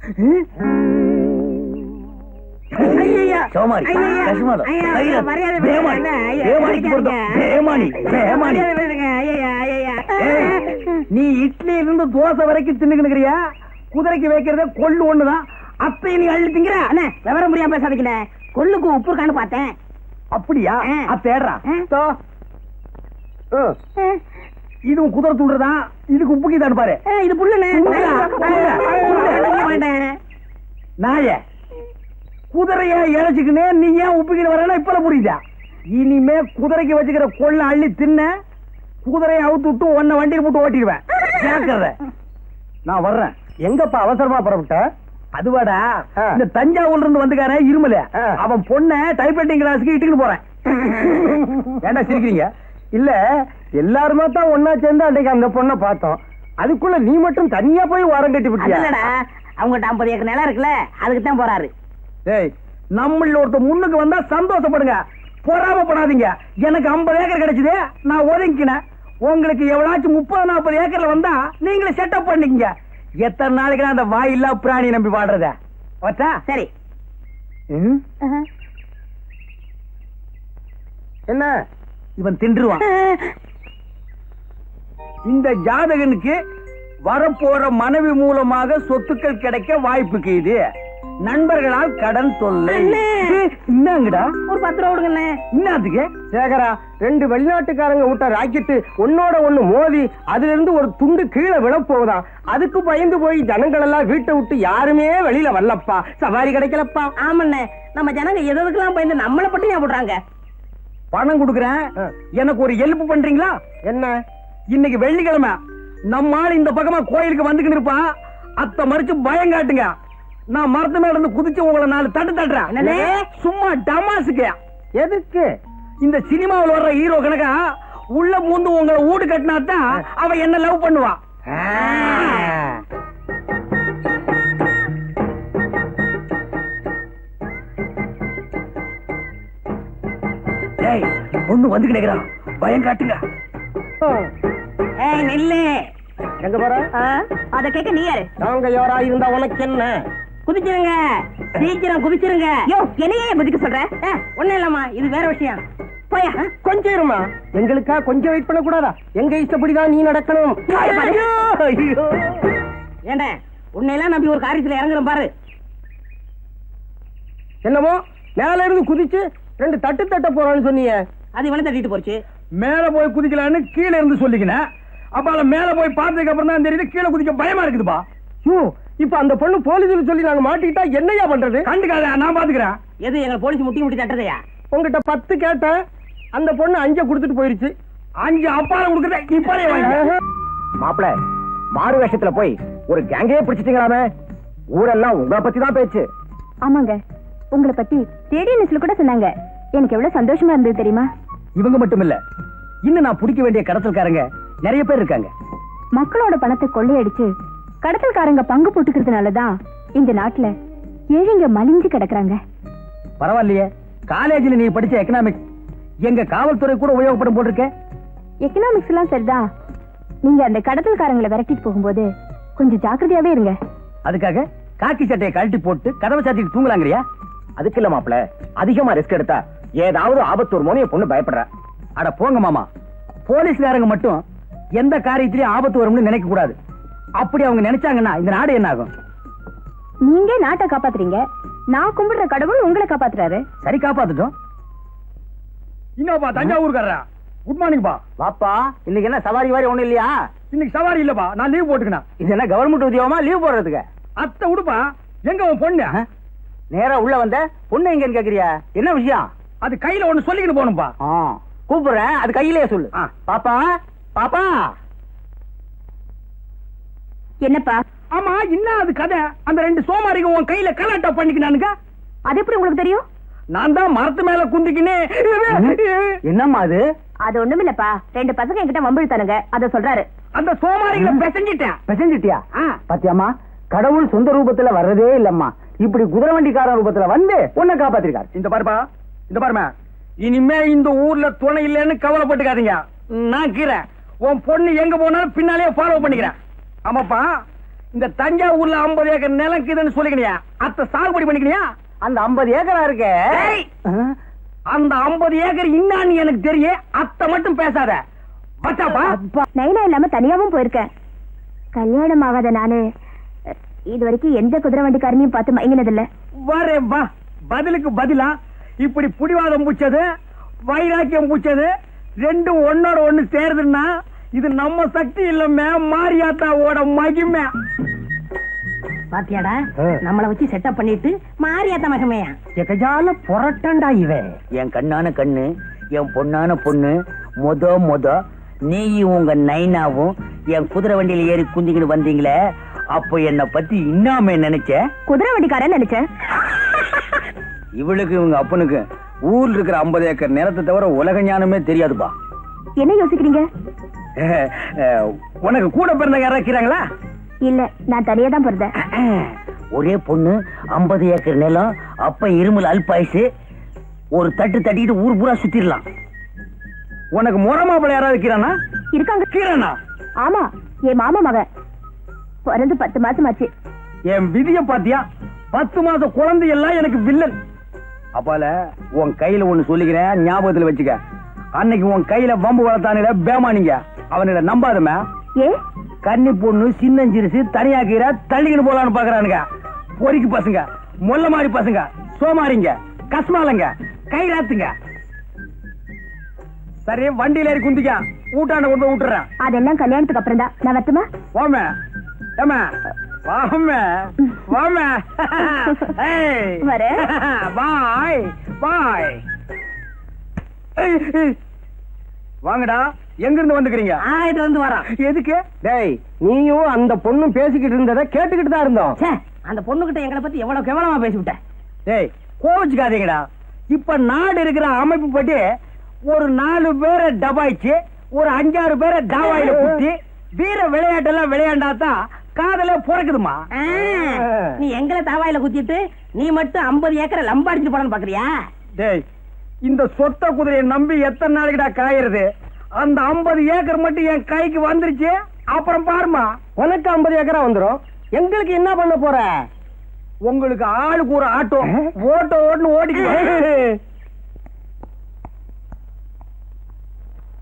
நீ இட்லி இருந்து தோசை வரைக்கும் தின்னுக்கிறியா? குதிரைக்கு வைக்கிறத கொள்ளு ஒண்ணுதான். அப்ப நீ அள்ளி திங்கிற விவரம் முடியாம பேசாதீங்க. கொள்ளுக்கு உப்பு இருக்கான்னு பார்த்தேன். அப்படியா? தேடுறா. இதுவும் குதிரை தூண்டுறதான். இதுக்கு உப்பு கீதான் பாரு. இது புல்லுன்னு நாய குதிரைய இழைச்சுக்கினே நீ ஏன் உப்புக்கிற வரல இப்ப புரியுதா? இனிமே குதிரைக்கு வச்சுக்கிற கொள்ள அள்ளி தின்ன குதிரையை அவுத்து விட்டு உன்னை வண்டியில் போட்டு ஓட்டிடுவேன். கேட்கறத நான் வர்றேன். எங்கப்பா அவசரமா புறப்பட்ட? அதுவாடா, இந்த தஞ்சாவூர்ல இருந்து வந்துக்கார இருமல அவன் பொண்ண டைப்ரைட்டிங் கிளாஸுக்கு இட்டுக்கிட்டு போறேன். ஏண்டா சிரிக்கிறீங்க? இல்ல எல்லாருமே தான் ஒன்னா சேர்ந்து அன்றைக்கு அந்த பொண்ணை பார்த்தோம். அதுக்குள்ள நீ மட்டும் தனியா போய் வாரம் கட்டி விட்டியா? அவங்ககிட்ட 50 ஏக்கர் நிலம் இருக்குல்ல, அதுக்கு தான் போறாரு. ஏய், நம்மள ஒருத்த முன்னுக்கு வந்தா சந்தோஷப்படுங்க, பொறாமப்படாதீங்க. எனக்கு 50 ஏக்கர் கிடைச்சது, நான் ஒதுங்கினேன். உங்களுக்கு எவ்வளாச்சும் 30-40 ஏக்கர்ல வந்தா நீங்களே செட்டப் பண்ணிக்கங்க. எத்தனை நாளைக்கு அந்த வாயில்லா பிராணி நம்பி வாடுறத வச்சா சரி. என்ன இவன் தின்றுவான். இந்த ஜாதகனுக்கு வரப்போற மனைவி மூலமாக சொத்துக்கள் கிடைக்க வாய்ப்புக்கு இது. நண்பர்களால் கடன் தொல்லை. என்னங்கடா ஒரு 10 ரூபா கொடுங்க. என்னதுக்கு? சேகரா, 2 வெளிநாட்டுக்காரங்க விட்ட ராக்கெட்டு ஒன்னோட ஒண்ணு மோதி அதுல இருந்து ஒரு துண்டு கீழே விழப்போகுதான். அதுக்கு பயந்து போய் ஜனங்கள் எல்லாம் வீட்டை விட்டு யாருமே வெளியில வரலப்பா. சவாரி கிடைக்கலப்பா. ஆமண்ணே, நம்ம ஜனங்க எதுக்கெல்லாம் பயந்து நம்மளை பட்டி போடுறாங்க. பணம் கொடுக்குறேன், எனக்கு ஒரு ஹெல்ப் பண்றீங்களா? என்ன? இன்னைக்கு வெள்ளிக்கிழமை நம்ம ஆள் இந்த பக்கமா கோயிலுக்கு வந்துக்கிட்டு இருப்பான். அத்த மறிச்சு பயம் காட்டுங்க. நான் மரத்து மேல இருந்து குதிச்சு உங்களை 4 தட்டு தட்டுறேன். சும்மா டமாசுக்கு. எதுக்கு? இந்த சினிமாவில் வர்ற ஹீரோ கணக்கா உள்ள பூந்து உங்களை ஊடு கட்டினாத்தான் அவன் என்ன லவ் பண்ணுவான். ஒண்ணு வந்து கிடைக்கிறான், பயம் காட்டுங்க. நில்லு. எங்க போற? அத கேட்க நீ யாரு? நாங்க யாரா இருந்தா உனக்கு என்ன? குதிச்சிருங்க, சீக்கிரம் குதிச்சிருங்க. யோ, என்னையே குதிக்க சொல்ற? ஒண்ணு இல்லம்மா, இது வேற விஷயம். போயா, கொஞ்சம் இருமா. எங்களுக்கா கொஞ்சம் வெயிட் பண்ண கூடாதா? எங்க இஷ்டப்படிதான் நீ நடக்கணும். ஏண்ட உன்னையெல்லாம் நம்பி ஒரு காரியத்துல இறங்குறோம் பாரு. என்னமோ மேல இருந்து குதிச்சு 2 தட்டு தட்ட போறான்னு சொன்னீங்க. அது இவனை தட்டிட்டு போச்சு. மேல போய் குதிக்கலான்னு கீழே இருந்து சொல்லிக்கினேன். அப்ப மேல போய் பார்த்ததுக்கு அப்புறம் தான் தெரியுது கீழே குதிக்க பயமா இருக்குதுப்பா. இப்ப அந்த பொண்ணு போலீஸ் சொல்லி நாங்க மாட்டிக்கிட்டா என்னையா பண்றது? கண்டுக்காத, நான் பாத்துக்கிறேன். எது எங்க போலீஸ் முட்டி தட்டுறதையா? உங்ககிட்ட 10 கேட்டேன், அந்த பொண்ணு 5 கொடுத்துட்டு போயிருச்சு. 5 அப்பால கொடுக்கறத இப்பவே வாங்க. மாப்பிள, மாறு வேஷத்துல போய் ஒரு கேங்கே பிடிச்சிட்டீங்களாமே. ஊரெல்லாம் உங்களை பத்தி தான் பேச்சு. ஆமாங்க, உங்களை பத்தி ரேடியோ நியூஸ்ல கூட சொன்னாங்க. எனக்கு எவ்வளவு சந்தோஷமா இருந்தது தெரியுமா? இவங்க மட்டும் இல்ல, இன்னும் நான் பிடிக்க வேண்டிய கடத்தல்காரங்க நிறைய பேர் இருக்காங்க. மக்களோட பணத்தை கொள்ளையடிச்சு கடத்தல்காரங்க பங்கு போட்டுக்கிறதுனாலதான் இந்த நாட்டுல ஏழைங்க மலிஞ்சு கிடக்குறாங்க. பரவாயில்லையே, காலேஜில் நீ படிச்ச எக்கனாமிக்ஸ் எங்க காவல்துறை கூட உபயோகப்படும் போட்டிருக்க. எக்கனாமிக்ஸ் எல்லாம் சரிதான். நீங்க அந்த கடத்தல்காரங்களை விரட்டிட்டு போகும்போது கொஞ்சம் ஜாக்கிரதையாவே இருங்க. அதுக்காக காக்கி சட்டையை கழட்டி போட்டு கதவை சாத்திட்டு தூங்கலாங்கறியா? அதுக்கு இல்ல மாப்பிள, அதிகமா ரிஸ்க் எடுத்தா ஏதாவது ஆபத்து ஒரு மோனிய பொண்ணு பயப்படுற. அட போங்க மாமா, போலீஸ்காரங்க மட்டும் எந்த காரியத்திலயும் ஆபத்து வரும்னு நினைக்க கூடாது. அப்படி அவங்க நினைச்சாங்கன்னா இந்த நாடு என்ன ஆகும்? நீங்க நாட்டை காப்பாத்துறீங்க, நான் கும்பிடுற கடவுள் உங்களை காப்பாத்துறாரு. சரி, காப்பாத்துட்டோம். இன்னப்பா தஞ்சாவூர்காரரா, குட் மார்னிங் பா. வாப்பா, இன்னைக்கு என்ன சவாரி வாரி ஒண்ணு இல்லையா? இன்னைக்கு சவாரி இல்லப்பா, நான் லீவ் போட்டுக்கணும். இது என்ன கவர்மெண்ட் உத்தியோகமா லீவ் போடுறதுக்கு? அத்தை உடுப்பா. எங்க உன் பொண்ணு? நேரா உள்ள வந்த பொண்ணு எங்கன்னு கேக்குறியா? என்ன விஷயம்? அது கையில ஒண்ணு சொல்லிக்கிட்டு போகணும்பா. கூப்பிடுறேன், அது கையிலேயே சொல்லு. பாப்பா பாப்பா. என்னப்பா? ஆமா, என்ன அது கதை? அந்த 2 சோமாரிங்க உன் கையில கலாட்டா பண்ணிக்கினானுங்க. அது எப்படி உங்களுக்கு தெரியும்? நான் தான் மரத்து மேல குந்திக்கினே. என்னம்மா அது? அது ஒண்ணுமில்லப்பா, 2 பசங்க என்கிட்ட வம்பிழுத்தானுங்க, அத சொல்றாரு. அந்த சோமாரிகளை பெசஞ்சிட்டேன். பெசஞ்சிட்டியா? பாத்தியாமா, கடவுள் சொந்த ரூபத்துல வர்றதே இல்லம்மா, இப்படி குதிரை வண்டிக்கார ரூபத்துல வந்து உன்னை காப்பாத்திருக்காரு. இந்த பாருப்பா, இந்த பாருமா, இனிமே இந்த ஊர்ல துணை இல்லைன்னு கவலைப்பட்டுக்காதீங்க. நான் கீரை உன் பொண்ணு எங்க போனாலும் பின்னாலே ஃபாலோ பண்ணிக்கிறேன். ஆமாப்பா, இந்த தஞ்சாவூர்ல 50 ஏக்கர் நிலம் இருக்குதுன்னு சொல்லிக்கணியா அத்த சாகுபடி பண்ணிக்கணியா அந்த 50 ஏக்கரா இருக்கு. அந்த 50 ஏக்கர் இன்னான்னு எனக்கு தெரியும். அத்த மட்டும் பேசாத. வச்சாப்பா நைனா இல்லாம தனியாவும் போயிருக்கேன். கல்யாணம் ஆகாத நானு இது வரைக்கும் எந்த குதிரை வண்டிக்காரனையும் பார்த்து மயங்கினதில்ல. வரே வா. பதிலுக்கு பதிலா இப்படி புடிவாதம் பூச்சது வைராக்கியம் பூச்சது ரெண்டும் ஒன்னோட ஒண்ணு சேருதுன்னா இது நம்ம சக்தி இல்லமே மாரியாத்தாவோட மகிமை. பாத்தியாடா நம்மள வச்சு செட்டப் பண்ணிட்டு மாரியாத்தா மகமையா எகஜால புரட்டண்டா இவன். என் கண்ணான கண்ணு, என் பொண்ணான பொண்ணு, மொத நீயும் உங்க நைனாவும் என் குதிரை வண்டியில ஏறி குந்திக்கிட்டு வந்தீங்களே, அப்போ என்ன பத்தி இன்னாம நினைச்ச? குதிரை வண்டிக்காரன் நினைச்சேன். இவளுக்கு இவங்க அப்பனுக்கு ஊர்ல இருக்கிற 50 ஏக்கர் நிலத்தை தவிர உலக ஞானமே தெரியாதுப்பா. என்ன யோசிக்கிறீங்க? உனக்கு கூட பிறந்த யாரா இருக்கிறாங்களா? இல்ல, நான் தனியா தான் பிறந்தேன். ஒரே பொண்ணு, 50 ஏக்கர் நிலம், அப்ப இருமல் அல்பாயுசு, ஒரு தட்டு தட்டிட்டு ஊர் பூரா சுத்திடலாம். உனக்கு முறை மாப்பிள்ளை யாராவது இருக்கிறானா? இருக்காங்க. கீரனா? ஆமா, என் மாமா மகன் பிறந்து 10 மாசம் ஆச்சு. என் விதிய பாத்தியா? 10 மாச குழந்தை எல்லாம் எனக்கு வில்லன். அப்பால உன் கையில ஒண்ணு சொல்லிக்கிறேன், ஞாபகத்துல வச்சுக்க. அன்னைக்கு உன் கையில பம்பு வளர்த்தானுல பேமானிங்க, அவனிட நம்பாதமே. ஏ, கன்னி பொண்ணு சின்னஞ்சிரிசு தனியாக்கிற தள்ளிக்கிட்டு போலான்னு பாக்குறானுங்க. பொறிக்கு பசங்க, மொல்ல மாதிரி பசங்க, சோமாரிங்க, கஸ்மாலங்க, கைராத்துங்க. சரி, வண்டியில ஏறி குந்திக்க, ஊட்டாண்ட கொண்டு போய் விட்டுறேன். அதெல்லாம் கல்யாணத்துக்கு அப்புறம் தான். நான் வரட்டுமா? வாமே ஏமா வாமே வாமே. வரேன். பாய் பாய். வாங்கடா, எங்க இருந்து வந்துக்கிறீங்க? இது வந்து வரான். எதுக்கு? டேய், நீயும் அந்த பொண்ணும் பேசிக்கிட்டு இருந்ததை கேட்டுக்கிட்டு தான் இருந்தோம். அந்த பொண்ணுகிட்ட எங்களை பத்தி எவ்வளவு கேவலமா பேசிவிட்டேன். டேய், கோவிச்சுக்காதீங்கடா. இப்ப நாடு இருக்கிற அமைப்பு பற்றி ஒரு 4 பேரை டபாய்ச்சு ஒரு 5-6 பேரை டாவாயில குத்தி வீர விளையாட்டெல்லாம் விளையாண்டாதான் காதல பிறக்குதுமா. நீ எங்களை தாவாயில குத்திட்டு நீ மட்டும் 50 ஏக்கரை லம்பாடிச்சு போடன்னு பாக்குறியா? டேய், இந்த சொத்த குதிரையை நம்பி எத்தனை நாளைக்குடா காயறது? அந்த 50 ஏக்கர் மட்டும் என் கைக்கு வந்துருச்சு, அப்புறம் பாருமா. உனக்கு 50 ஏக்கரா வந்துரும், எங்களுக்கு என்ன பண்ண போற? உங்களுக்கு ஆளுக்கு ஒரு ஆட்டோ ஓட்ட ஓட்டுன்னு ஓடிக்க.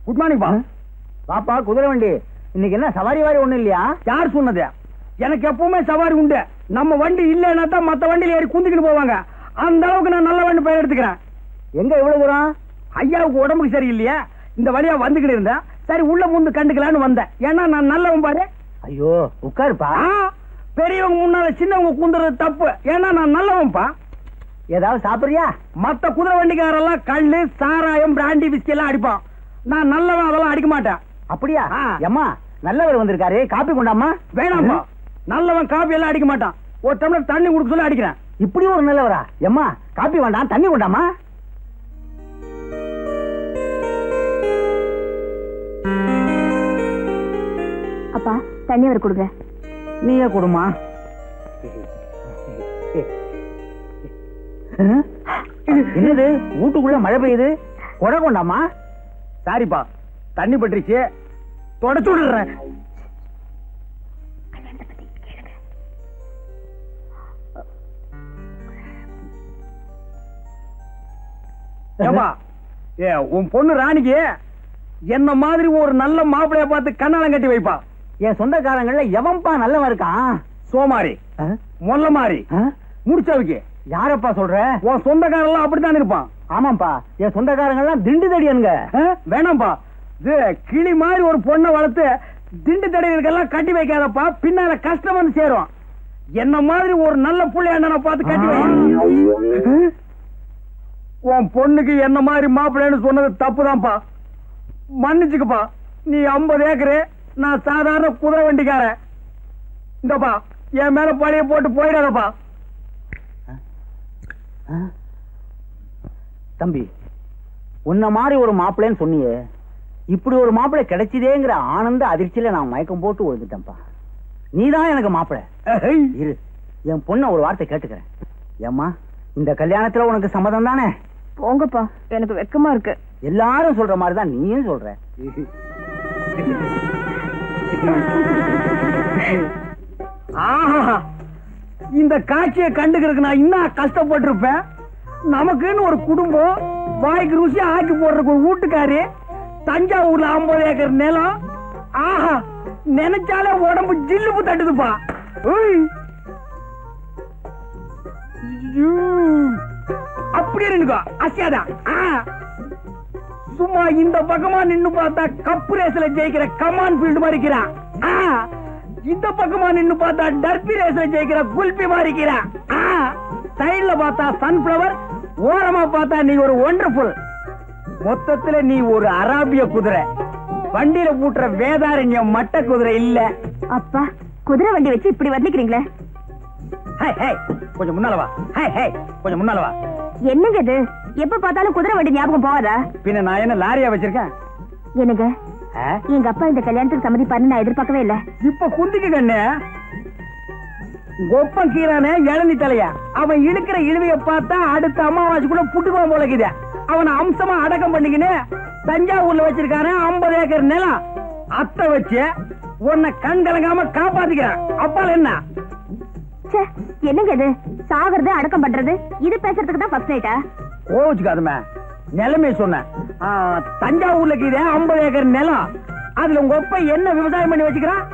குட் மார்னிங் பா. பாப்பா, குதிரை வண்டி இன்னைக்கு என்ன சவாரி வாரி ஒண்ணு இல்லையா? யார் சொன்னது? எனக்கு எப்பவுமே சவாரி உண்டு. நம்ம வண்டி இல்லைன்னா தான் மத்த வண்டியில ஏறி குந்திக்கிட்டு போவாங்க. அந்த அளவுக்கு நான் நல்ல வண்டி பெயர் எடுத்துக்கிறேன். எங்க இவ்வளவு தூரம்? ஐயாவுக்கு உடம்புக்கு சரியில்லையா, இந்த வழியா வந்துகிட்டு இருந்தேன். சரி, உள்ள முந்து கண்டுக்கலான்னு வந்தேன். ஏன்னா நான் நல்லவன் பாரு. ஐயோ, உட்காருப்பா. பெரியவங்க முன்னால சின்னவங்க குந்துறது தப்பு. ஏன்னா நான் நல்லவன்பா. ஏதாவது சாப்பிடுறியா? மத்த குதிரை வண்டிக்காரெல்லாம் கல்லு, சாராயம், பிராண்டி, விஸ்கி எல்லாம் அடிப்பான். நான் நல்லவன், அதெல்லாம் அடிக்க மாட்டேன். அப்படியா? அம்மா, நல்லவர் வந்திருக்காரு, காப்பி கொண்டாமா. வேணாம்பா, நல்லவன் காப்பி எல்லாம் அடிக்க மாட்டான். ஒரு டம்ளர் தண்ணி குடுக்க சொல்லி அடிக்கிறேன். இப்படி ஒரு நல்லவரா? எம்மா, காப்பி வேண்டாம், தண்ணி கொண்டாமா. அப்பா, தண்ணி அவர் கொடுங்க. நீயே கொடுமா. என்னது, வீட்டுக்குள்ள மழை பெய்யுது, கொடை கொண்டாமா. சாரிப்பா, தண்ணி பட்டுருச்சு, தொடச்சு விடுறேன். உன் பொண்ணு ராணிக்கு என்ன மாதிரி ஒரு நல்ல மாப்பிளைய பார்த்து கண்ணாலம் கட்டி வைப்பா. என் சொந்தக்காரங்கள்ல எவன்பா நல்லவன் இருக்கான்? சோமாரி, மொல்ல மாறி, முடிச்சவுக்கு. யாரப்பா சொல்ற? உன் சொந்தக்காரன் அப்படித்தான் இருப்பான். ஆமாப்பா, என் சொந்தக்காரங்கள்லாம் திண்டு தடியனுங்க. வேணாம்பா, கிளி மாதிரி ஒரு பொண்ணை வளர்த்து திண்டு தடைகளுக்கெல்லாம் கட்டி வைக்காதப்பா, பின்னால கஷ்டம் வந்து சேரும். என்ன மாதிரி ஒரு நல்ல புள்ளைய பார்த்து கட்டி வை. உன் பொண்ணுக்கு என்ன மாதிரி மாப்பிள்ளைன்னு சொன்னது தப்புதான்ப்பா, மன்னிச்சுக்கப்பா. நீ 50 ஏக்கரு, நான் சாதாரண குதிரை வண்டிக்காரன். இந்தப்பா, என் மேல பழைய போட்டு போயிடாதப்பா. தம்பி, உன்ன மாதிரி ஒரு மாப்பிள்ளைன்னு சொன்னியே, இப்படி ஒரு மாப்பிள்ளை கிடைச்சதேங்கிற ஆனந்த அதிர்ச்சியில நான் மயக்கம் போட்டு விழுந்துட்டேன்ப்பா. நீதான் எனக்கு மாப்பிள்ளை. இரு, என் பொண்ண ஒரு வார்த்தை கேட்டுக்கிறேன். ஏம்மா, இந்த கல்யாணத்துல உனக்கு சம்மதம் தானே? போங்கப்பா, எனக்கு வெக்கமா இருக்கு. எல்லாரும் சொல்ற மாதிரிதான் நீயும் சொல்ற. ஆஹா, இந்த காட்சியை கண்டுக்கிறதுக்கு நான் இன்னும் கஷ்டப்பட்டிருப்பேன். நமக்குன்னு ஒரு குடும்பம், வாய்க்கு ருசியா ஆக்கி போடுறதுக்கு ஒரு வீட்டுக்காரி, தஞ்சாவூர்ல 50 ஏக்கர் நிலம். ஆஹா, நினைச்சாலே உடம்பு ஜில்லுப்பு தட்டுதுப்பா. உய். ஐயோ. அப்படியே நின்னுக்கோ, அசியாதா. சும்மா இந்த பக்கமா நின்னு பார்த்தா கப்பு ரேஸ்ல ஜெயிக்கிற கமான் ஃபீல்டு மாதிரி இருக்கிறா. இந்த பக்கமா நின்னு பார்த்தா டர்பி ரேஸ்ல ஜெயிக்கிற குல்பி மாதிரி இருக்கிறா. சைடுல பார்த்தா சன்ஃபிளவர், ஓரமா பார்த்தா நீ ஒரு ஒண்டர்ஃபுல். மொத்தத்துல நீ ஒரு அராபிய குதிரை, வண்டியில பூட்டுற வேதாரண்யம் மட்ட குதிரை இல்ல. அப்பா, குதிரை வண்டி வச்சு இப்படி வர்ணிக்கிறீங்களே. கொஞ்சம் முன்னால வா. கொஞ்சம் முன்னால வா. என்னங்க இது? எப்ப பார்த்தாலும் குதிரை வண்டி ஞாபகம் போகாதா? பின்ன நான் என்ன லாரியா வச்சிருக்கேன்? என்னங்க, எங்க அப்பா இந்த கல்யாணத்துக்கு சம்மதிப்பாருன்னு நான் எதிர்பார்க்கவே இல்ல. இப்ப குந்திக்கு கண்ணு ஒப்பம் கீரானே இளநி தலையா, அவன் இழுக்கிற இழுவைய பார்த்தா அடுத்த அமாவாசைக்குள்ள புட்டுக்குவான் போலக்குது. அவனை அம்சமா அடக்கம் பண்ணிக்கின்னு தஞ்சாவூர்ல வச்சிருக்கானே 50 ஏக்கர் நிலம். அத்தை வச்சு உன்னை கண் கலங்காம காப்பாத்திக்கிறான். அப்பால என்ன? என்னங்க இது? சாகிறது அடக்கம் பண்றது, இது பேசுறதுக்கு தான் ஃபர்ஸ்ட் நைட்டா? கோச்சுக்காதுமே, நிலைமை சொன்ன. தஞ்சாவூர்ல கீழே 50 ஏக்கர் நிலம். அதுல உங்க ஒப்ப என்ன விவசாயம் பண்ணி வச்சுக்கிறான்?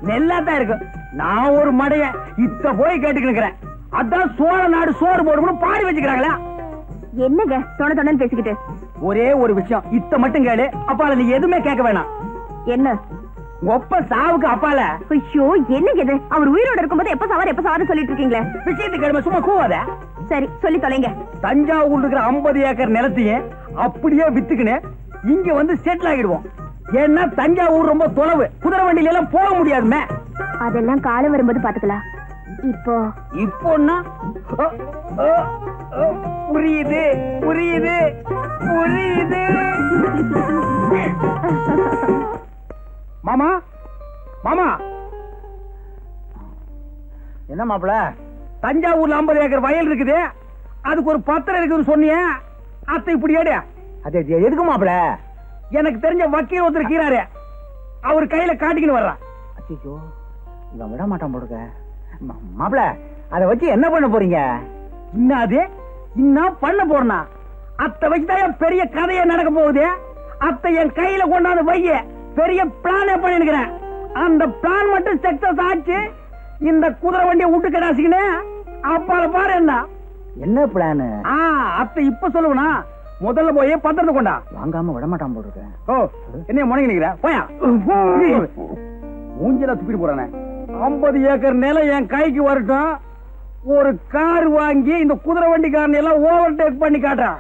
நெல்லாதான் இருக்கு. நான் ஒரு மடைய இத்த போய் கேட்டுக்கிறேன். அதான் சோழ நாடு சோறு போடும்னு பாடி வச்சுக்கிறாங்களா? என்னங்க தொண தொணன்னு பேசிக்கிட்டு? ஒரே ஒரு விஷயம், இத்த மட்டும் கேளு. அப்பால நீ எதுவுமே கேட்க வேணாம். என்ன? ஒப்ப சாவுக்கு அப்பால. ஐயோ, என்னங்க இது? அவர் உயிரோட இருக்கும்போது எப்ப சாவாரு சொல்லிட்டு இருக்கீங்களே. விஷயத்துக்கு கேளுமா, சும்மா கூவாத. சரி, சொல்லி தொலைங்க. தஞ்சாவூர் இருக்கிற 50 ஏக்கர் நிலத்தையும் அப்படியே வித்துக்கின்னு இங்க வந்து செட்டில் ஆகிடுவோம். ஏன்னா தஞ்சாவூர் ரொம்ப தொலைவு, குதிரை வண்டியில எல்லாம் போக முடியாதுமே. அதெல்லாம் காலம் வரும்போது பாத்துக்கலாம். இப்போன்னா புரியுது புரியுது புரியுது. மாமா மாமா, என்ன மாப்பிள? தஞ்சாவூர்ல 50 ஏக்கர் வயல் இருக்குது, அதுக்கு ஒரு பத்திரம் இருக்குன்னு சொன்னிய. அத்தை இப்படி ஏடு. அது எதுக்கு மாப்பிள? எனக்கு தெரிஞ்ச வக்கீல் ஒருத்தர் இருக்கிறாரு, அவர் கையில காட்டிக்கின்னு வர்றான். அச்சோ, இவன் விட மாட்டான் போடுங்க. மாப்பிள, அதை வச்சு என்ன பண்ண போறீங்க? இன்னாது இன்னும் பண்ண போறனா? அத்தை வச்சுதான் பெரிய கதையே நடக்க போகுது. அத்தை என் கையில கொண்டாந்து வைய பெரிய பிளானே பண்ணிருக்கிறேன். அந்த பிளான் மட்டும் சக்சஸ் ஆச்சு, இந்த குதிரை வண்டியை விட்டு கடாசிக்கினே அப்பால பாரு. என்ன பிளான்? அத்தை இப்ப சொல்லுவனா? முதல்ல போய் பத்திரத்தை கொண்டா. வாங்காம விட மாட்டான் போட்டுருக்கேன். ஓ, என்ன முடங்கி நிக்கிற? போயா மூஞ்சில துப்பிட்டு போறானே. 50 ஏக்கர் நிலம் என் கைக்கு வரட்டும், ஒரு கார் வாங்கி இந்த குதிரை வண்டிக்காரன் எல்லாம் ஓவர் டேக் பண்ணி காட்டுறான்.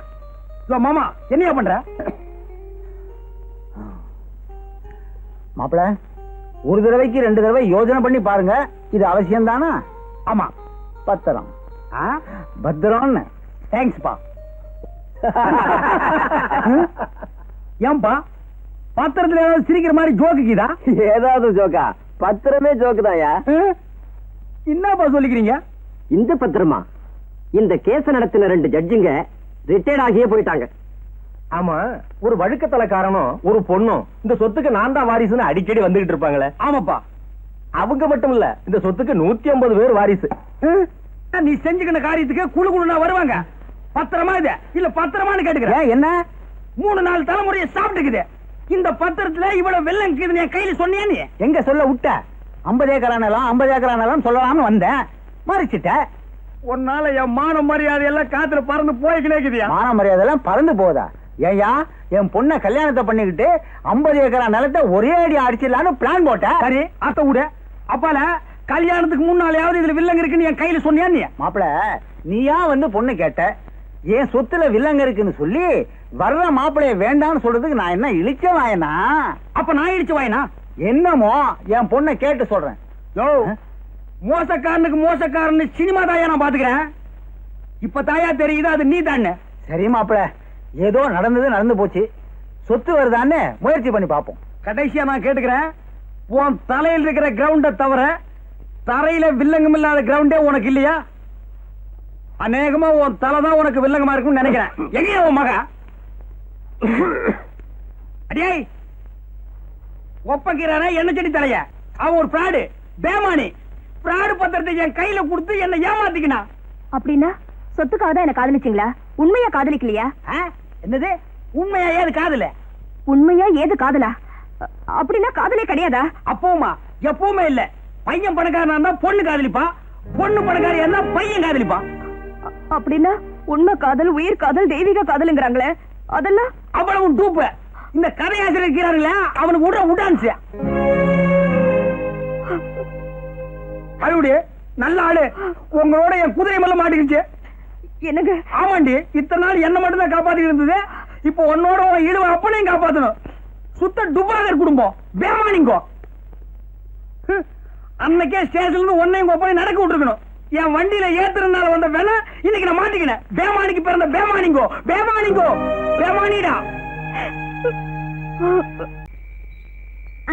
மாமா, என்னையா பண்ற? மாப்பிள, ஒரு தடவைக்கு 2 தடவை யோசனை பண்ணி பாருங்க, இது அவசியம் தானா? ஆமா, பத்திரம். பத்திரம். தேங்க்ஸ்பா. ஏன்பா பத்திரத்துல ஏதாவது சிரிக்கிற மாதிரி ஜோக்குதா? ஏதாவது ஜோக்கா? பத்திரமே ஜோக்குதாயா? என்னப்பா சொல்லிக்கிறீங்க? இந்த பத்திரமா? இந்த கேஸ நடத்தின 2 ஜட்ஜுங்க ரிட்டையர்ட் ஆகியே போயிட்டாங்க. ஆமா, ஒரு வழுக்கத்தலைக்காரனும் ஒரு பொண்ணும் இந்த சொத்துக்கு நான் தான் வாரிசுன்னு அடிக்கடி வந்துகிட்டு இருப்பாங்களே. ஆமாப்பா, அவங்க மட்டும் இல்ல, இந்த சொத்துக்கு 150 பேர் வாரிசு. நீ செஞ்சுக்கிற காரியத்துக்கு குழு குழுனா வருவாங்க. பத்திரமா இது இல்ல பத்திரமானு கேட்டுக்கிறேன். என்ன 3-4 தலைமுறையை சாப்பிட்டுக்குது. இந்த பத்திரத்துல இவ்வளவு வெள்ளம் இருக்குதுன்னு என் கையில சொன்னியா? நீ எங்க சொல்ல விட்ட? 50 ஏக்கரானாலும் 50 ஏக்கரானாலும் சொல்லலாம்னு வந்தேன், மறைச்சிட்ட. உன்னால என் மான மரியாதை எல்லாம் காத்துல பறந்து போய்க்கினேக்குதியா? மான மரியாதை எல்லாம் பறந்து போதா? ஏயா, என் பொண்ண கல்யாணத்தை பண்ணிக்கிட்டு 50 ஏக்கரா நிலத்தை ஒரே அடி அடிச்சிடலான்னு பிளான் போட்ட. சரி, அத்த விடு. அப்பால கல்யாணத்துக்கு முன்னாலேயாவது இதுல வில்லங்க இருக்குன்னு என் கையில சொன்னியா? நீ மாப்பிள, நீயா வந்து பொண்ணு கேட்ட, என் சொத்துல வில்லங்க இருக்குன்னு சொல்லி வர்ற மாப்பிளைய வேண்டாம்னு சொல்றதுக்கு நான் என்ன இழிச்ச வாயனா? அப்ப நான் இழிச்ச வாயனா? என்னமோ என் பொண்ணை கேட்டு சொல்றேன். யோ, மோசக்காரனுக்கு மோசக்காரன்னு சினிமா தாயா நான் பாத்துக்கிறேன். இப்ப தாயா தெரியுது அது நீ தானே. சரி மாப்பிள, ஏதோ நடந்து போச்சு, சொத்து வருதான்னு முயற்சி பண்ணி பாப்போம். கடைசியா நான் கேட்டுக்கிறேன், உன் தலையில் இருக்கிற கிரவுண்ட தவிர தரையில வில்லங்கம் இல்லாத கிரவுண்டே உனக்கு இல்லையா? அநேகமா உன் தலைதான் உனக்கு வில்லங்கமா இருக்கும்னு நினைக்கிறேன். எங்க உன் மக? அடியே, ஒப்பக்கிறான என்ன செடி தலைய? அவன் ஒரு பிராடு. பேமானி பிராடு பத்திரத்தை என் கையில கொடுத்து என்ன ஏமாத்திக்கினா. அப்படின்னா சொத்துக்காக தான் என்ன காதலிச்சீங்களா? உண்மையா காதலிக்கலையா? என்னது உண்மையா ஏது காதல? உண்மையா ஏது காதலா? அப்படின்னா காதலே கிடையாதா? அப்பவுமா எப்பவுமே இல்ல. பையன் பணக்காரனா இருந்தா பொண்ணு காதலிப்பா, பொண்ணு பணக்காரியா இருந்தா பையன் காதலிப்பா. அப்படின்னா உண்மை காதல், உயிர் காதல், தெய்வீக காதல்ங்கறாங்களே அதெல்லாம் அவ்வளவு டூப்பு. இந்த கதையாசிரியர் இருக்கிறார்களே அவனுக்கு விட விடான்ஸ். அழுடி நல்ல ஆளு. உங்களோட என் குதிரை மேல மாட்டிக்கிச்சு. என்னங்க? ஆமாண்டி, இத்தனை நாள் என்ன மட்டும் தான் காப்பாத்தி இருந்தது. இப்போ உன்னோட இழுவ அப்பனையும் காப்பாத்தணும். சுத்த டுபாகர் குடும்பம் பேமானிங்கோ. அன்னைக்கே ஸ்டேஷன்ல ஒன்னையும் ஒப்பனை நடக்க விட்டுருக்கணும். என் வண்டியில ஏத்துறதுனால வந்த வேலை இன்னைக்கு நான் மாட்டிக்கினேன். பேமானிக்கு பிறந்த பேமானிங்கோ, பேமானிங்கோ, பேமானிடா.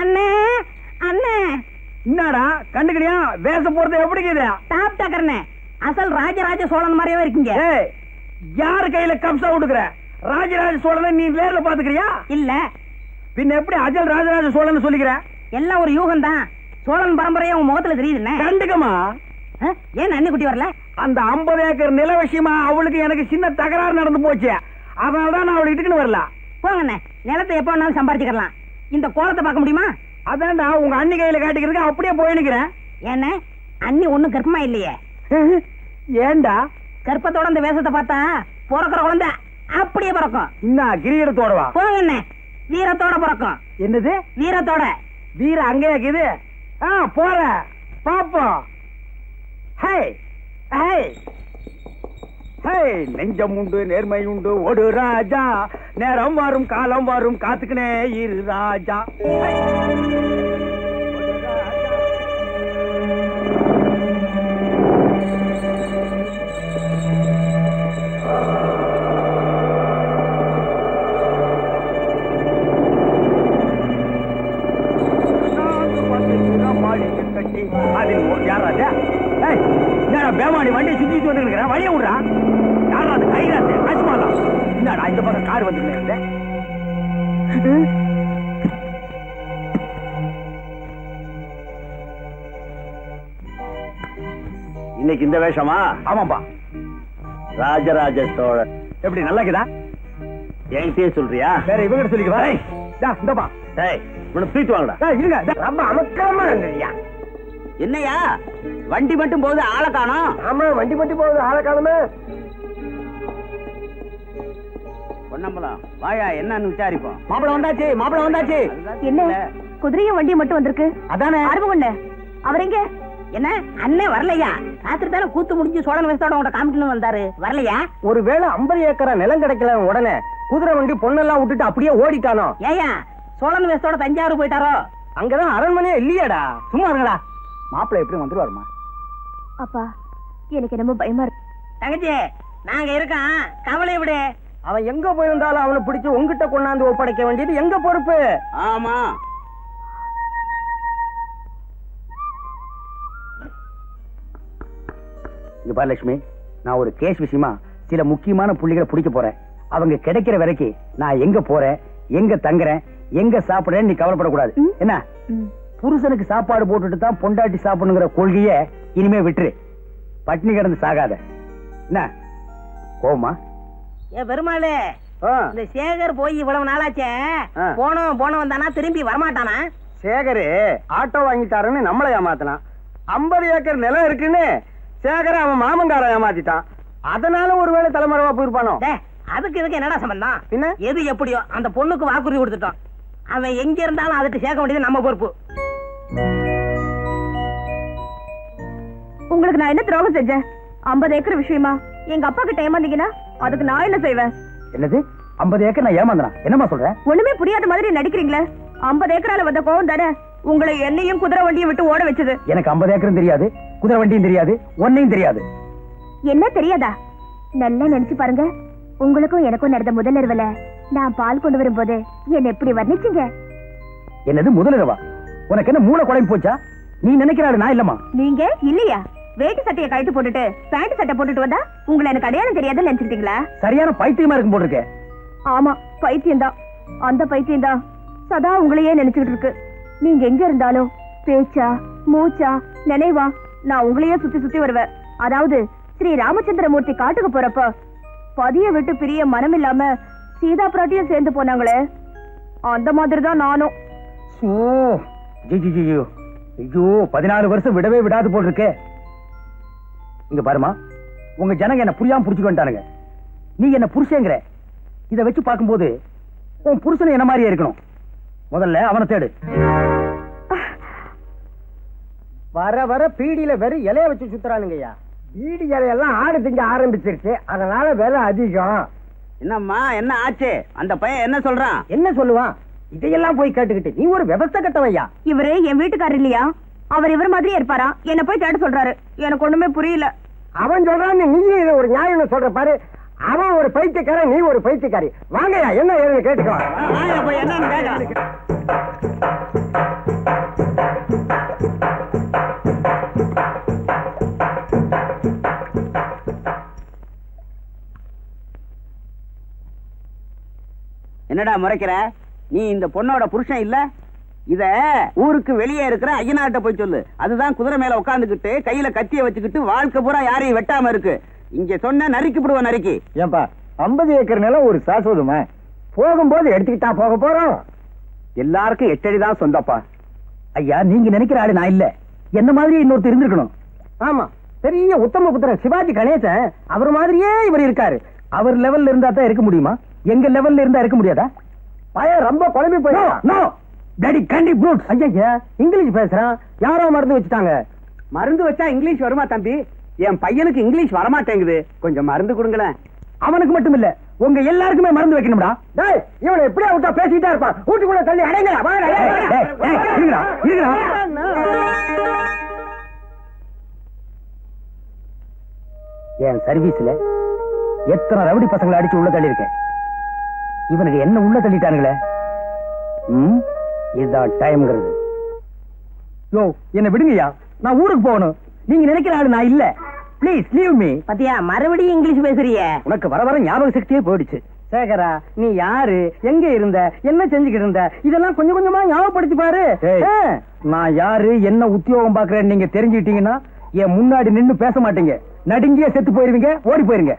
அண்ணே அண்ணே என்னடா கண்டுக்கிறியா? வேஷ போறது எப்படி இருக்குது? டாப் டக்கர்னே, அசல் ராஜராஜ சோழன் மாதிரியே இருக்கீங்க. யாரு கையில கம்சா விட்டுக்கிற? ராஜராஜ சோழனை நீ நேர்ல பாத்துக்கிறியா? இல்ல பின்ன எப்படி அஜல் ராஜராஜ சோழன் சொல்லிக்கிற? எல்லாம் ஒரு யூகம் தான். சோழன் பரம்பரையா உன் முகத்துல தெரியுதுண்ணே. கண்டுக்கமா. ஏன் அண்ணி குட்டி வரல? அந்த 50 ஏக்கர் நில விஷயமா அவளுக்கு எனக்கு சின்ன தகராறு நடந்து போச்சு. அதனாலதான் நான் அவளை இட்டுக்குன்னு வரல. போங்கண்ணே, நிலத்தை எப்ப வேணாலும் சம்பாதிச்சுக்கலாம். இந்த கோலத்தை பார்க்க முடியுமா? அதான்டா உங்க அண்ணி கையில காட்டிக்கிறதுக்கு அப்படியே போய் நிக்கிறேன். ஏண்ணே, அண்ணி ஒண்ணும் கர்ப்பமா இல்லையே. ஏண்டா? கர்ப்பத்தோட இந்த வேஷத்தை பார்த்தா பிறக்கிற குழந்தை அப்படியே பிறக்கும். இன்னும் கிரீடத்தோடவா? போங்கண்ணே, வீரத்தோட பிறக்கும். என்னது வீரத்தோட? வீர அங்கே இருக்குது. போற பாப்போம். நெஞ்சம் உண்டு, நேர்மை உண்டு, ஒரு ராஜா. நேரம் வரும் காலம் வரும், காத்துக்கினே இரு ராஜா. பேமானி வண்டி சுத்தி வந்து வழிய விடுறா. யாரா அது? கைராத்து அஜ்மாலா. என்னடா இந்த பக்கம் கார் வந்துருக்க? இன்னைக்கு இந்த வேஷமா? ஆமாப்பா. ராஜராஜ சோழன் எப்படி நல்லா இருக்குதா? என்கிட்டயே சொல்றியா? வேற இவங்க சொல்லிக்குவா? இந்தப்பா தூக்கிட்டு வாங்கடா. இருங்க, ரொம்ப அமக்கமா இருந்தியா? என்னையா வண்டி மட்டும் போகுது, ஆளை காணோம்? ஆமா, வண்டி மட்டும் போகுது, ஆளை காணுமே. பொன்னம்பலம் வாயா, என்னன்னு விசாரிப்போம். மாப்பிள வந்தாச்சு, மாப்பிள வந்தாச்சு. என்ன குதிரையும் வண்டியும் மட்டும் வந்திருக்கு? அதானே அருவகுண்ட அவர் எங்க? என்ன அண்ணே வரலையா? ராத்திரி தானே கூத்து முடிஞ்சு சோழன் வேஷத்தோட உங்க காமிக்கணும் வந்தாரு, வரலையா? ஒருவேளை 50 ஏக்கரா நிலம் கிடைக்கல உடனே குதிரை வண்டி பொண்ணெல்லாம் விட்டுட்டு அப்படியே ஓடிட்டானோ? ஏயா சோழன் வேஷத்தோட தஞ்சாவூர் போயிட்டாரோ? அங்கதான் அரண்மனையே இல்லையாடா. சும்மா இருங்கடா. மாப்பிள்ளை எப்படி வந்துருவாருமா? அப்பா எனக்கு என்னமோ பயமா இருக்கு. தங்கச்சி நாங்க இருக்கோம், கவலை விடு. அவன் எங்க போயிருந்தாலும் அவனை பிடிச்சு உங்ககிட்ட கொண்டாந்து ஒப்படைக்க வேண்டியது எங்க பொறுப்பு. ஆமா. இங்க பாரு லட்சுமி, நான் ஒரு கேஸ் விஷயமா சில முக்கியமான புள்ளிகளை பிடிக்க போறேன். அவங்க கிடைக்கிற வரைக்கும் நான் எங்க போறேன், எங்க தங்குறேன், எங்க சாப்பிடுறேன் நீ கவலைப்படக்கூடாது. என்ன? புருஷனுக்கு சாப்பாடு போட்டுட்டு தான் பொண்டாட்டி சாப்பிடணுங்கிற கொள்கைய இனிமே விட்டுரு. பட்டினி கிடந்து சாகாத. என்ன கோமா? ஏ பெருமாளு, இந்த சேகர் போய் இவ்வளவு நாளாச்சே, போனவன் வந்தானா திரும்பி வரமாட்டானா? சேகரு ஆட்டோ வாங்கிட்டாருன்னு நம்மளை ஏமாத்தலாம். 50 ஏக்கர் நிலம் இருக்குன்னு சேகர அவன் மாமங்கார ஏமாத்திட்டான். அதனால ஒருவேளை தலைமறைவா போயிருப்பானோ? அதுக்கு இதுக்கு என்னடா சம்பந்தம்? என்ன? எது எப்படியோ அந்த பொண்ணுக்கு வாக்குறுதி கொடுத்துட்டோம். அவன் எங்க இருந்தாலும் அதுக்கு சேர்க்க வேண்டியது நம்ம பொறுப்பு. உங்களுக்கு நான் என்ன துரோகம் செஞ்சேன்? 50 ஏக்கர் விஷயமா எங்க அப்பா கிட்ட ஏமாந்தீங்கன்னா அதுக்கு நான் என்ன செய்வேன்? என்னது 50 ஏக்கர் நான் ஏமாந்தனா? என்னமா சொல்ற? ஒண்ணுமே புரியாத மாதிரி நடிக்கிறீங்களே. 50 ஏக்கரால வந்த கோவம் தானே உங்களை என்னையும் குதிரை வண்டியை விட்டு ஓட வச்சது. எனக்கு 50 ஏக்கரும் தெரியாது, குதிரை வண்டியும் தெரியாது, ஒன்னையும் தெரியாது. என்ன தெரியாதா? நல்லா நினைச்சு பாருங்க. உங்களுக்கும் எனக்கும் நடந்த முதல் இரவுல நான் பால் கொண்டு வரும்போது என்ன எப்படி வர்ணிச்சீங்க? என்னது முதலிரவா? உனக்கு என்ன மூளை குழம்பு போச்சா? நீ நினைக்கிறாரு நான் இல்லமா? நீங்க இல்லையா? வேட்டி சட்டையை கழட்டி போட்டுட்டு பேண்ட் சட்டை போட்டுட்டு வந்தா உங்களை எனக்கு அடையாளம் தெரியாதுன்னு நினைச்சிட்டீங்களா? சரியான பைத்தியமா இருக்கும் போட்டிருக்க. ஆமா, பைத்தியம் தான். அந்த பைத்தியம் தான் சதா உங்களையே நினைச்சுக்கிட்டு இருக்கு. நீங்க எங்க இருந்தாலும் பேச்சா மூச்சா நினைவா நான் உங்களையே சுத்தி சுத்தி வருவேன். அதாவது ஸ்ரீ ராமச்சந்திரமூர்த்தி காட்டுக்கு போறப்ப பதிய விட்டு பிரிய மனம் இல்லாம சீதா பிராட்டியும் சேர்ந்து போனாங்களே, அந்த மாதிரி தான் நானும். ஐயோ 14 வருஷம் விடவே விடாது போல் இருக்கே. இங்க பாருமா, உங்க ஜனங்க என்ன புரியாம புடிச்சுட்டு வந்துட்டானுங்க. நீ என்ன புருஷங்கிற, இத வச்சு பார்க்கும்போது உன் புருஷன் என்ன மாதிரியே இருக்கணும். முதல்ல அவனை தேடு. வர வர பீடியில வெறும் இலைய வச்சு சுத்துறானுங்கய்யா. பீடி இலையெல்லாம் ஆடு திங்க ஆரம்பிச்சிருச்சு, அதனால விலை அதிகம். என்னம்மா என்ன ஆச்சு? அந்த பையன் என்ன சொல்றான்? என்ன சொல்லுவான்? இதையெல்லாம் போய் கேட்டுக்கிட்டு நீ ஒரு விவசாய கட்டவையா? இவரு என் வீட்டுக்காரர் இல்லையா? அவர் இவர் மாதிரியே இருப்பாரா? என்ன போய் தேட சொல்றாரு. எனக்கு ஒண்ணுமே புரியல. அவன் சொல்றான், நீ இதை ஒரு நியாயம் சொல்ற பாரு. அவன் ஒரு பைத்தியக்காரன், நீ ஒரு பைத்தியக்காரி. வாங்கயா, என்ன ஏதுன்னு கேட்டுக்கலாம். என்னடா முறைக்கிற? நீ இந்த பொண்ணோட புருஷன் இல்ல? இத ஊருக்கு வெளியே இருக்கிற ஐயனார்ட்ட போய் சொல்லு. அதுதான் குதிரை மேல உட்காந்துக்கிட்டு கையில கத்திய வச்சுக்கிட்டு வாழ்க்கை பூரா யாரையும் வெட்டாம இருக்கு. இங்க சொன்ன நறுக்கி விடுவோம். நறுக்கி ஏன்பா 50 ஏக்கர் நிலம் ஒரு சாஸ்வதமா? போகும்போது எடுத்துக்கிட்டா போக போறோம். எல்லாருக்கும் 8 அடி தான் சொந்தப்பா. ஐயா, நீங்க நினைக்கிற ஆளு நான் இல்ல. என்ன மாதிரி இன்னொருத்தர் இருந்திருக்கணும். ஆமா, பெரிய உத்தம புத்திரன் சிவாஜி கணேசன் அவர் மாதிரியே இவர் இருக்காரு. அவர் லெவல்ல இருந்தா தான் இருக்க முடியுமா? எங்க லெவல்ல இருந்தா இருக்க முடியாதா? பையன் ரொம்ப குழம்பி போயிடும். டாடி கண்டி ப்ரூட். ஐயா, இங்கிலீஷ் பேசுறான். யாரோ மருந்து வச்சுட்டாங்க. மருந்து வச்சா இங்கிலீஷ் வருமா தம்பி? என் பையனுக்கு இங்கிலீஷ் வரமாட்டேங்குது, கொஞ்சம் மருந்து கொடுங்களேன். அவனுக்கு மட்டும் இல்ல, உங்க எல்லாருக்குமே மருந்து வைக்கணும்டா. டேய், இவனை எப்படியா விட்டா பேசிட்டே இருப்பான். வீட்டுக்குள்ள தள்ளி அடைங்க. என் சர்வீஸ்ல எத்தனை ரவுடி பசங்களை அடிச்சு உள்ள தள்ளி இருக்கேன். இவனுக்கு என்ன உள்ள தள்ளிட்டானுங்களே. இதுதான் டைம்ங்கிறது. யோ, என்ன விடுங்கய்யா, நான் ஊருக்கு போகணும். நீங்க நினைக்கிற ஆளு நான் இல்ல. Please leave me. பத்தியா மறுபடியும் இங்கிலீஷ் பேசுறிய? உனக்கு வர வர ஞாபக சக்தியே போயிடுச்சு. சேகரா, நீ யாரு, எங்க இருந்த, என்ன செஞ்சுக்கிட்டு இருந்த, இதெல்லாம் கொஞ்சம் கொஞ்சமா ஞாபகப்படுத்தி பாரு. நான் யாரு, என்ன உத்தியோகம் பாக்குறேன்னு நீங்க தெரிஞ்சுக்கிட்டீங்கன்னா என் முன்னாடி நின்னு பேச மாட்டீங்க. நடுங்கியே செத்து போயிருவீங்க, ஓடி போயிருங்க.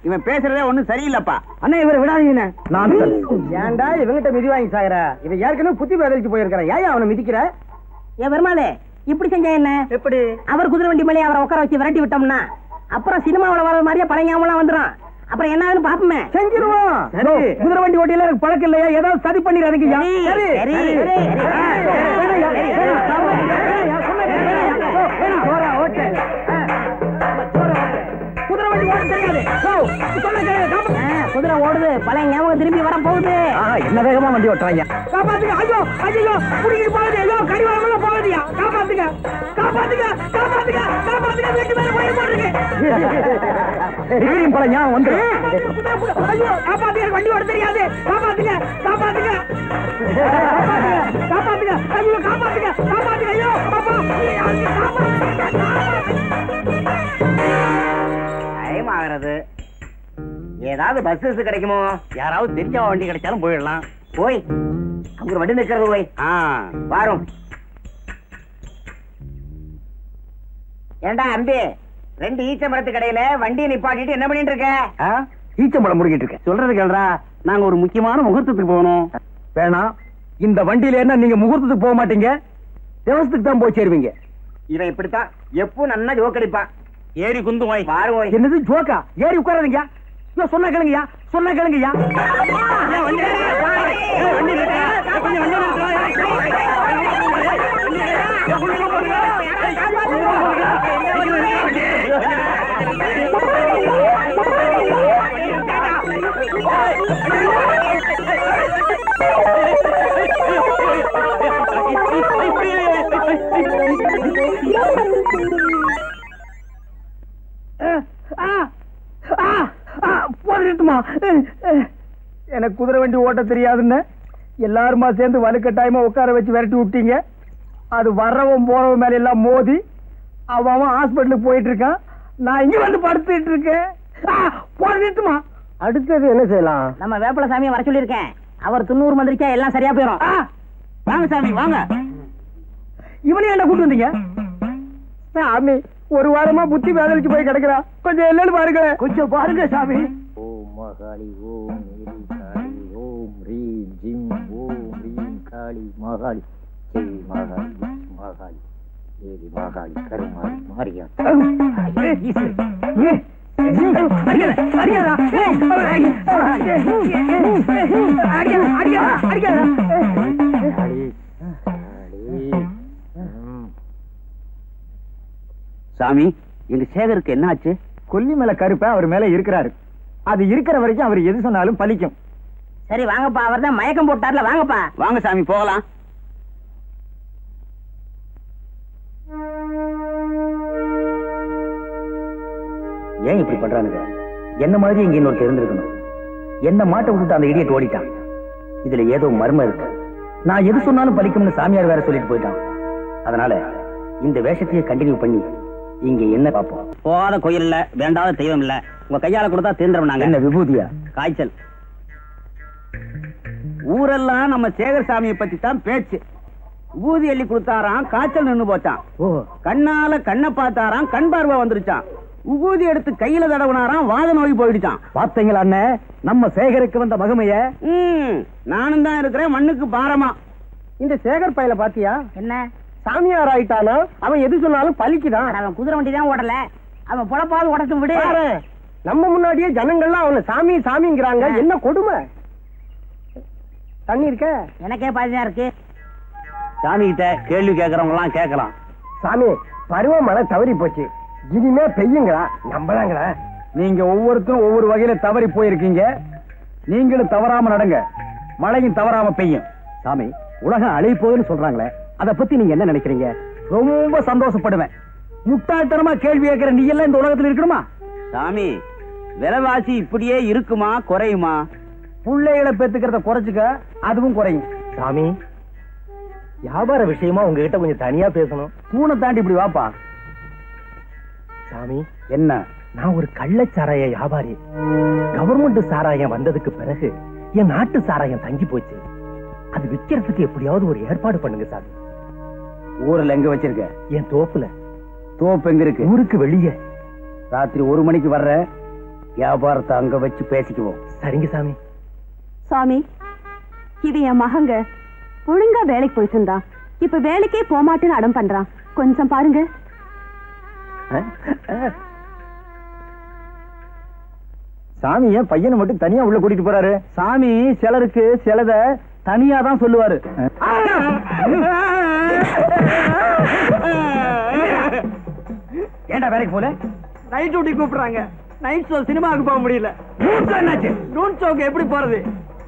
இவன் பேசுறதே ஒண்ணும் சரியில்லப்பா. அண்ணா, இவரை விடாதீங்க. நான் ஏன்டா இவங்கிட்ட மிதி வாங்கி சாகுற? இவன் ஏற்கனவே புத்தி பதிலிச்சு போயிருக்கிறான். ஏன் அவனை மிதிக்கிற? ஏன் பெருமாளே, இப்படி செஞ்சா என்ன? எப்படி? அவர் குதிரை வண்டி மேலே அவரை உட்கார வச்சு விரட்டி விட்டோம்னா அப்புறம் சினிமாவில் வர மாதிரியே பழையாமலாம் வந்துடும். அப்புறம் என்ன ஆகுதுன்னு பாப்போமே. செஞ்சிருவோம். குதிரை வண்டி ஓட்டியில எனக்கு பழக்கம் இல்லையா? ஏதாவது சதி பண்ணிடுறதுக்கு. குதிரை ஓடுது, பழைய ஞாபகம் திரும்பி வர போகுது. என்ன வேகமா வண்டி ஓட்டுறாங்க. காப்பாத்துங்க. ஐயோ ஐயோ, குடிக்கிட்டு போகுது. ஐயோ, கடிவாளம் போகுதுயா. காப்பாத்துங்க காப்பாத்துங்க காப்பாத்துங்க காப்பாத்துங்க. வீட்டு மேல போய் போடுறீங்க. பல ஞாபகம் வந்து. ஐயோ, காப்பாத்துங்க. வண்டி ஓட தெரியாது. காப்பாத்துங்க காப்பாத்துங்க காப்பாத்துங்க. ஐயோ, காப்பாத்துங்க காப்பாத்துங்க. ஐயோ அப்பா, டைம் ஆகிறது. ஏதாவது பஸ் கிடைக்குமோ? யாராவது தெரிஞ்ச வண்டி கிடைச்சாலும் போயிடலாம். போய் அங்க ஒரு வண்டி நிக்கிறது. போய் வாரும். ஏண்டா அம்பி, 2 ஈச்சமரத்து கடையில வண்டியை நிப்பாட்டிட்டு என்ன பண்ணிட்டு இருக்க? ஈச்சம்பழம் முடிக்கிட்டு இருக்கேன். சொல்றது கேள்றா, நாங்க ஒரு முக்கியமான முகூர்த்தத்துக்கு போகணும். வேணாம், இந்த வண்டியில என்ன நீங்க முகூர்த்தத்துக்கு போக மாட்டீங்க, தேவசத்துக்கு தான் போய் சேருவீங்க. இவன் இப்படித்தான் எப்போ நன்னா ஜோக் அடிப்பான். ஏறி குந்து போய் பாருங்க. என்னது ஜோக்கா? ஏறி உட்காராதீங்க. சொன்ன கேளுங்கய்யா, சொன்ன கேளுங்கய்யா. எனக்கு குதிரை வண்டி ஓட்ட தெரியாதுன்னு எல்லாருமா சேர்ந்து வலுக்கட்டாயமா உட்கார வச்சு விரட்டி விட்டீங்க. அது வர்றவன் போறவன் மேல எல்லாம் மோதி அவன் ஹாஸ்பிட்டலுக்கு போயிட்டு இருக்கான். நான் இங்க வந்து படுத்துட்டு இருக்கேன். போட்டுமா அடுத்தது என்ன செய்யலாம்? நம்ம வேப்பல சாமியை வர சொல்லியிருக்கேன். அவர் 90 மந்திரிச்சா எல்லாம் சரியா போயிடும். வாங்க சாமி வாங்க. இவனையும் என்ன கூட்டு வந்தீங்க? சாமி ஒரு வாரமா புத்தி வேதளிச்சு போய் கிடக்குறா, கொஞ்சம் என்னன்னு பாருங்க. கொஞ்சம் பாருங்க சாமி. ஓம் மகாளி ஓம் நீலி காளி ஓம் ரீம் ஜிம் ஓம் ரீம் காளி மகாளி ஜெய் மகாளி மகாளி தேவி மகாளி கருமாளி மாரியா சாமி, எங்க சேகருக்கு என்ன ஆச்சு? கொல்லி மேல கருப்ப அவர் மேல இருக்கிறாரு. அது இருக்கிற வரைக்கும் அவர் எது சொன்னாலும் பலிக்கும். சரி வாங்கப்பா, அவர் தான் மயக்கம் போட்டார்ல, வாங்கப்பா. வாங்க சாமி போகலாம். ஏன் இப்படி பண்றானுங்க? என்ன மாதிரி இங்க இன்னொரு இருந்திருக்கணும். என்ன மாட்ட விட்டுட்டு அந்த இடியட் ஓடிட்டான். இதுல ஏதோ மர்மம் இருக்கு. நான் எது சொன்னாலும் பலிக்கும்னு சாமியார் வேற சொல்லிட்டு போயிட்டான். அதனால இந்த வேஷத்தையே கண்டினியூ பண்ணி இங்க என்ன பார்ப்போம். போகாத கோயில் இல்ல, வேண்டாத தெய்வம் இல்ல, உங்க கையால கொடுத்தா தீர்ந்துரும். நாங்க என்ன விபூதியா? காய்ச்சல். ஊரெல்லாம் நம்ம சேகர் சாமியை பத்தி தான் பேச்சு. ஊதி எள்ளி கொடுத்தாராம், காய்ச்சல் நின்னு போச்சான். கண்ணால கண்ணை பார்த்தாராம், கண் பார்வை வந்துருச்சான். உபூதி எடுத்து கையில தடவுனாராம், வாத நோய் போயிடுச்சான். பாத்தீங்களா அண்ணே, நம்ம சேகருக்கு வந்த மகிமைய? நானும் தான் இருக்கிறேன் மண்ணுக்கு பாரமா. இந்த சேகர் பையில பாத்தியா? என்ன சாமியார் ஆயிட்டானோ, அவன் எது சொன்னாலும் பலிக்குதான். அவன் குதிரை வண்டி தான் ஓடல, அவன் பொழப்பாவது ஓடட்டும் விடு. நம்ம முன்னாடியே ஜனங்கள்லாம் அவனை சாமி சாமிங்கிறாங்க. என்ன கொடுமை. தண்ணி இருக்க? எனக்கே பாதிதான் இருக்கு. சாமி கிட்ட கேள்வி கேட்கறவங்க எல்லாம் கேட்கலாம். சாமி, பருவமழை தவறி போச்சு, இனிமே பெய்யுங்களா? நம்பலாங்களா? நீங்க ஒவ்வொருத்தரும் ஒவ்வொரு வகையில தவறி போயிருக்கீங்க. நீங்களும் தவறாம நடங்க, மழையும் தவறாம பெய்யும். சாமி, உலகம் அழிய போகுதுன்னு சொல்றாங்களே, அத பத்தி நீங்க என்ன நினைக்கிறீங்க? ரொம்ப சந்தோஷப்படுவேன். முட்டாள்தனமா கேள்வி கேட்கிற நீ எல்லாம் இந்த உலகத்துல இருக்கணுமா? சாமி, விலைவாசி இப்படியே இருக்குமா குறையுமா? பிள்ளைகளை பெத்துக்கிறத குறைச்சுக்க, அதுவும் குறையும். சாமி, வியாபார விஷயமா உங்ககிட்ட கொஞ்சம் தனியா பேசணும். தூணை தாண்டி இப்படி வாப்பா. சாமி, என்ன? நான் ஒரு கள்ளச்சாராய வியாபாரி. கவர்மெண்ட் சாராயம் வந்ததுக்கு பிறகு என் நாட்டு சாராயம் தங்கி போச்சு. அது விக்கிறதுக்கு எப்படியாவது ஒரு ஏற்பாடு பண்ணுங்க சாமி. ஊர்ல எங்க வச்சிருக்க? என் தோப்புல. தோப்பு எங்க இருக்கு? ஊருக்கு வெளியே. ராத்திரி 1 மணிக்கு வர்ற, வியாபாரத்தை அங்க வச்சு பேசிக்குவோம். சரிங்க சாமி. சாமி, இது என் மகங்க. ஒழுங்கா வேலைக்கு போயிட்டு இருந்தா, இப்ப வேலைக்கே போமாட்டுன்னு அடம் பண்றான். கொஞ்சம் பாருங்க. சாமி ஏன் பையனை மட்டும் தனியா உள்ள கூட்டிட்டு போறாரு? சாமி சிலருக்கு சிலத தனியா தான் சொல்லுவாரு. ஏண்டா வேலைக்கு போல? நைட் டியூட்டி கூப்பிடுறாங்க. நைட் ஷோ சினிமாவுக்கு போக முடியல. என்னாச்சு? நூன் ஷோக்கு எப்படி போறது?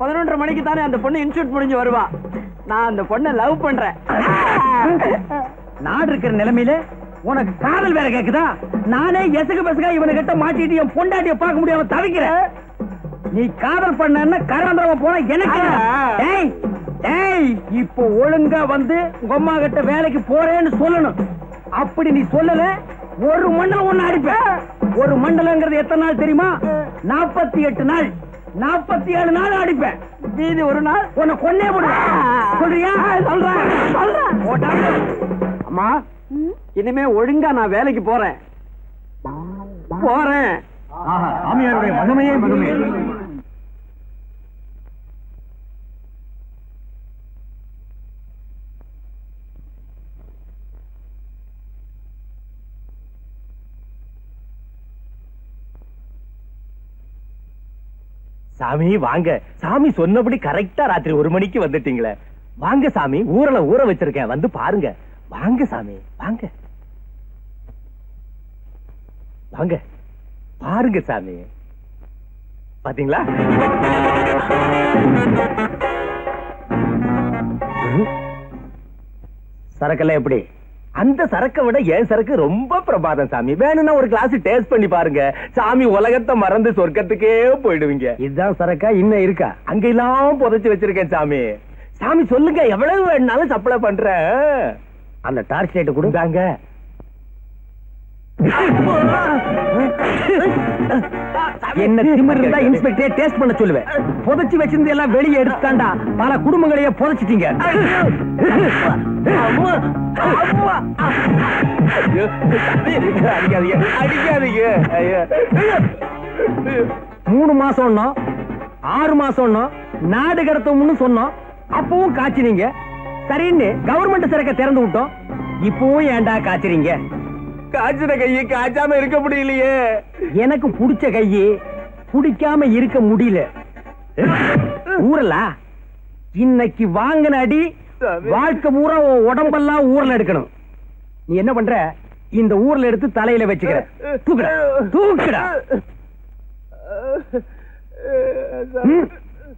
11:30 மணிக்கு தானே அந்த பொண்ணு இன்ஸ்டியூட் முடிஞ்சு வருவா. நான் அந்த பொண்ணை லவ் பண்றேன். நாடு இருக்கிற நிலைமையில உனக்கு காதல் வேற கேக்குதா? நானே எசகு பசகா இவனை கிட்ட மாட்டிட்டு என் பொண்டாட்டிய பார்க்க முடியாம தவிக்கிறேன். நீ காதல் பண்ண கராந்திரமா போனா எனக்கு இப்போ ஒழுங்கா வந்து உங்க அம்மா கிட்ட வேலைக்கு போறேன்னு சொல்லணும். அப்படி நீ சொல்லல, ஒரு மண்டலம் ஒண்ணு அடிப்பேன். ஒரு மண்டலங்கிறது எத்தனை நாள் தெரியுமா? 48 நாள். 47 நாள் அடிப்பேன். மீதி ஒரு நாள் உன்னை கொன்னே போடுவேன். சொல்றியா? சொல்றேன். அம்மா, இனிமே ஒழுங்கா நான் வேலைக்கு போறேன். சாமியாருடைய மகிமையே மகிமை. சாமி வாங்க. சாமி சொன்னபடி கரெக்டா ராத்திரி 1 மணிக்கு வந்துட்டீங்களே. வாங்க சாமி, ஊரல ஊற வச்சிருக்கேன், வந்து பாருங்க. வாங்க சாமி, வாங்க வாங்க பாருங்க சாமி. பாத்தீங்களா? சரக்கெல்லாம் எப்படி? அந்த சரக்கை விட என் சரக்கு ரொம்ப பிரபாதம் சாமி. வேணும்னா ஒரு கிளாஸ் டேஸ்ட் பண்ணி பாருங்க. சாமி, உலகத்தை மறந்து சொர்க்கத்துக்கே போயிடுவீங்க. இதுதான் சரக்கா? இன்னும் இருக்கா? அங்கெல்லாம் புதைச்சு வச்சிருக்கேன் சாமி. சாமி சொல்லுங்க, எவ்வளவு வேணாலும் சப்ளை பண்றேன். அந்த டார்ச் லைட் கொடுத்தாங்க. என்ன திமிரு இருந்தா இன்ஸ்பெக்டரே டேஸ்ட் பண்ண சொல்லுவேன். புதைச்சு வச்சிருந்து எல்லாம் வெளியே எடுத்தாண்டா பல குடும்பங்களையே புதைச்சிட்டீங்க. அடிக்காதீங்க. 3 மாசம் 6 மாசம் நாடு கடத்தோம்னு சொன்னோம். அப்பவும் காய்ச்சினீங்க. சரின்னு கவர்மெண்ட் சிறக்க திறந்து விட்டோம். இப்பவும் ஏன்டா காய்ச்சறீங்க? காய்ச்சின கையை காய்ச்சாம இருக்க முடியலையே. எனக்கு புடிச்ச கையை குடிக்காம இருக்க முடியல. ஊரல இன்னைக்கு வாங்கின அடி வாழ்க்கை பூரா உடம்பெல்லாம் ஊர்ல எடுக்கணும். நீ என்ன பண்ற? இந்த ஊர்ல எடுத்து தலையில வச்சுக்கிற. தூக்குடா தூக்குடா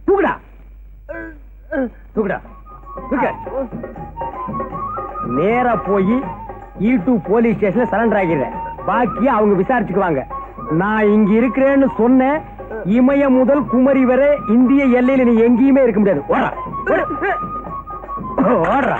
தூக்குடா தூக்குடா தூக்க. நேரா போய் E2 போலீஸ் ஸ்டேஷன்ல சரண்டர் ஆகிறேன். பாக்கி அவங்க விசாரிச்சுக்குவாங்க. நான் இங்க இருக்கிறேன்னு சொன்ன இமய முதல் குமரி வரை இந்திய எல்லையில நீ எங்கேயுமே இருக்க முடியாது. ஓடுறா ஓடுறா.